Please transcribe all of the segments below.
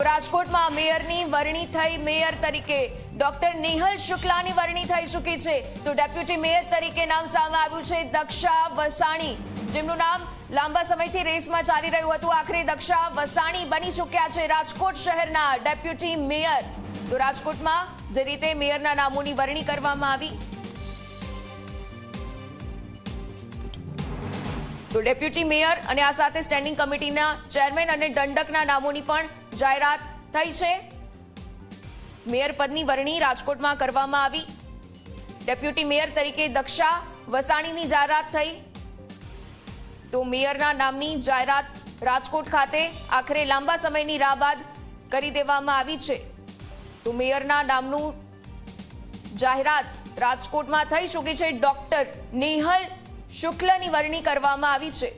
રાજકોટમાં મેયરની વરણી થઈ મેયર તરીકે ડોક્ટર નેહલ શુક્લાની વરણી થઈ ચૂકી છે। તો ડેપ્યુટી મેયર તરીકે નામ સામે આવ્યું છે દક્ષા વસાણી, જેમનું નામ લાંબા સમયથી રેસમાં ચાલી રહ્યું હતું। આખરે દક્ષા વસાણી બની ચૂક્યા છે રાજકોટ શહેરના ડેપ્યુટી મેયર। તો રાજકોટમાં જે રીતે મેયરના નામોની વરણી કરવામાં આવી, તો ડેપ્યુટી મેયર અને આ સાથે સ્ટેન્ડિંગ કમિટીના ચેરમેન અને દંડકના નામોની પણ જાહેરાત થઈ છે। મેયર પદની વરણી રાજકોટમાં કરવામાં આવી। ડેપ્યુટી મેયર તરીકે દક્ષા વસાણીની જાહેરાત થઈ। તો મેયરના નામની જાહેરાત રાજકોટ ખાતે આખરે લાંબા સમયની રાહ બાદ કરી દેવામાં આવી છે। તો મેયરના નામનું જાહેરાત રાજકોટમાં થઈ ચૂકી છે। ડોક્ટર નેહલ શુક્લની વરણી કરવામાં આવી છે।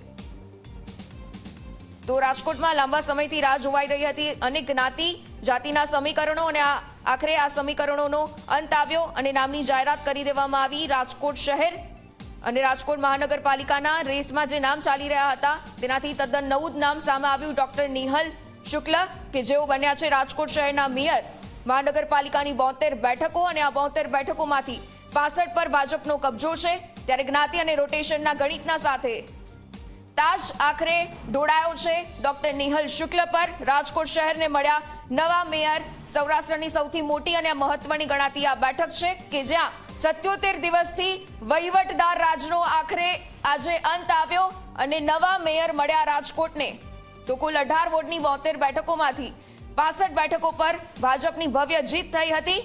તો રાજકોટમાં લાંબા સમયથી રાહ જોવાઈ રહી હતી અને જ્ઞાતિ જાતિના સમીકરણો અને આખરે આ સમીકરણોનો અંત આવ્યો અને નામની જાહેરાત કરી દેવામાં આવી। રાજકોટ શહેર અને રાજકોટ મહાનગરપાલિકાના રેસમાં જે નામ ચાલી રહ્યા હતા તેનાથી તદ્દન નવું જ નામ સામે આવ્યું। ડોક્ટર નેહલ શુક્લ કે જેઓ બન્યા છે રાજકોટ શહેરના મેયર। મહાનગરપાલિકાની 72 બેઠકો અને આ 72 બેઠકોમાંથી 65 પર ભાજપનો કબજો છે, ત્યારે જ્ઞાતિ અને રોટેશનના ગણિતના સાથે તાજ આખરે ઢોળાયો છે ડોક્ટર નેહલ શુક્લ પર। રાજકોટ શહેરને મળ્યા નવા મેયર। સૌરાષ્ટ્રની સૌથી મોટી અને મહત્વની ગણાતી આ બેઠક છે કે જ્યાં 77 દિવસથી વહીવટદાર રાજનો આખરે આજે અંત આવ્યો અને નવા મેયર મળ્યા રાજકોટને। તો કુલ 18 વોર્ડની 72 બેઠકોમાંથી 65 બેઠકો પર ભાજપની ભવ્ય જીત થઈ હતી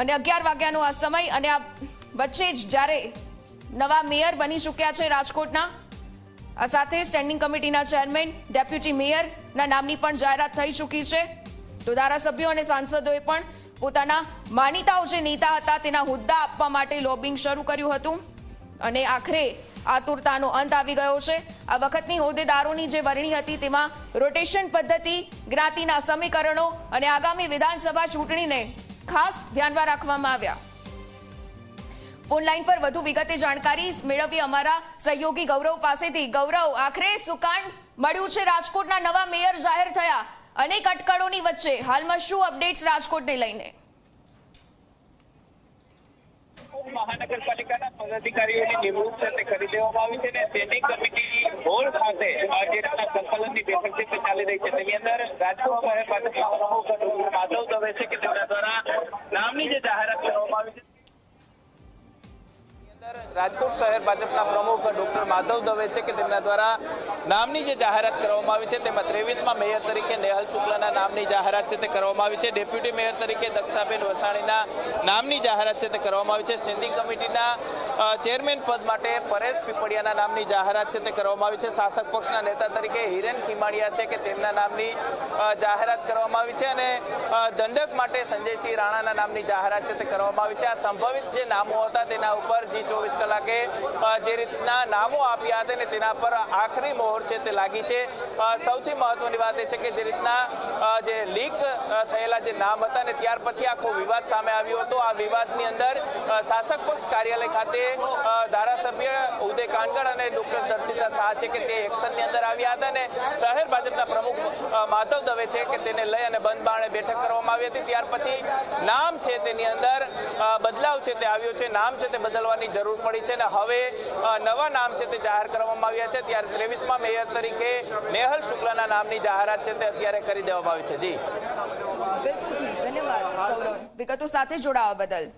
અને 11 વાગ્યાનો આ સમય અને આ વચ્ચે જ જ્યારે નવા મેયર બની ચૂક્યા છે રાજકોટના। આ સાથે સ્ટેન્ડિંગ કમિટીના ચેરમેન ડેપ્યુટી મેયરના નામની પણ જાહેરાત થઈ ચૂકી છે। તો ધારાસભ્યો અને સાંસદોએ પણ પોતાના માનીતાઓ જે નેતા હતા તેના હોદ્દા આપવા માટે લોબિંગ શરૂ કર્યું હતું અને આખરે આતુરતાનો અંત આવી ગયો છે। આ વખતની હોદ્દેદારોની જે વરણી હતી તેમાં રોટેશન પદ્ધતિ, જ્ઞાતિના સમીકરણો અને આગામી વિધાનસભા ચૂંટણીને ખાસ ધ્યાનમાં રાખવામાં આવ્યા। ફોન લાઈન પર વધુ વિગતે જાણકારી મેળવી અમારા સહયોગી ગૌરવ પાસેથી। ગૌરવ, આખરે સુકાન મળ્યું છે, રાજકોટના નવા મેયર જાહેર થયા અનેક અટકળોની વચ્ચે હાલમાં શું અપડેટ્સ રાજકોટને લઈને? મહાનગરપાલિકાના પદાધિકારીઓની નિમણૂક સાથે કરી દેવામાં આવી છે અને સ્ટેન્ડિંગ કમિટી હોલ ખાતે જે સંકલનની બેઠક છે તે ચાલી રહી છે। તેની અંદર રાજકોટ શહેર ભાજપના પ્રમુખ માધવ દવે છે કે તેમના દ્વારા નામની જે જાહેરાત કરવામાં આવી છે। રાજકોટ શહેર ભાજપના પ્રમુખ ડોક્ટર માધવ દવે છે કે તેમના દ્વારા નામની જે જાહેરાત કરવામાં આવી છે તેમાં 23મા મેયર તરીકે નેહલ શુક્લના નામની જાહેરાત છે તે કરવામાં આવી છે। ડેપ્યુટી મેયર તરીકે દક્ષાબેન વસાણીના નામની જાહેરાત છે તે કરવામાં આવી છે। સ્ટેન્ડિંગ કમિટીના ચેરમેન પદ માટે પરેશ પીપળિયાના નામની જાહેરાત છે તે કરવામાં આવી છે। શાસક પક્ષના નેતા તરીકે હિરેન ખીમાણીયા છે કે તેમના નામની જાહેરાત કરવામાં આવી છે અને દંડક માટે સંજયસિંહ રાણાના નામની જાહેરાત છે તે કરવામાં આવી છે। આ સંભવિત જે નામો હતા તેના ઉપર જી 24 કલાકે જે રીતના નામો આપ્યા હતા ને તેના પર આખરી મોહર છે તે લાગી છે। સૌથી મહત્વની વાત એ છે કે જે રીતના જે લીક થયેલા જે નામ હતા ને ત્યાર પછી આખો વિવાદ સામે આવ્યો હતો। આ વિવાદની અંદર શાસક પક્ષ કાર્યાલય ખાતે ધારાસભ્ય ઉદય કાનગડ અને ડોક્ટર દર્શિતા શાહ છે કે તે એક્શનની અંદર આવ્યા હતા ને શહેર ભાજપના પ્રમુખ માધવ દવે છે કે તેને લઈ અને બંધ બારણે બેઠક કરવામાં આવી હતી। ત્યાર પછી નામ છે તેની અંદર બદલાવ છે તે આવ્યો છે, નામ છે તે બદલવાની જરૂર પડી છે અને હવે નવા નામ છે તે જાહેર કરવામાં આવ્યા છે। ત્યારે 23મા મેયર તરીકે નેહલ શુક્લના નામની જાહેરાત છે તે અત્યારે કરી દેવામાં આવી છે। જી બિલકુલ, ધન્યવાદ ગૌરવ વિગતો સાથે જોડાવા બદલ।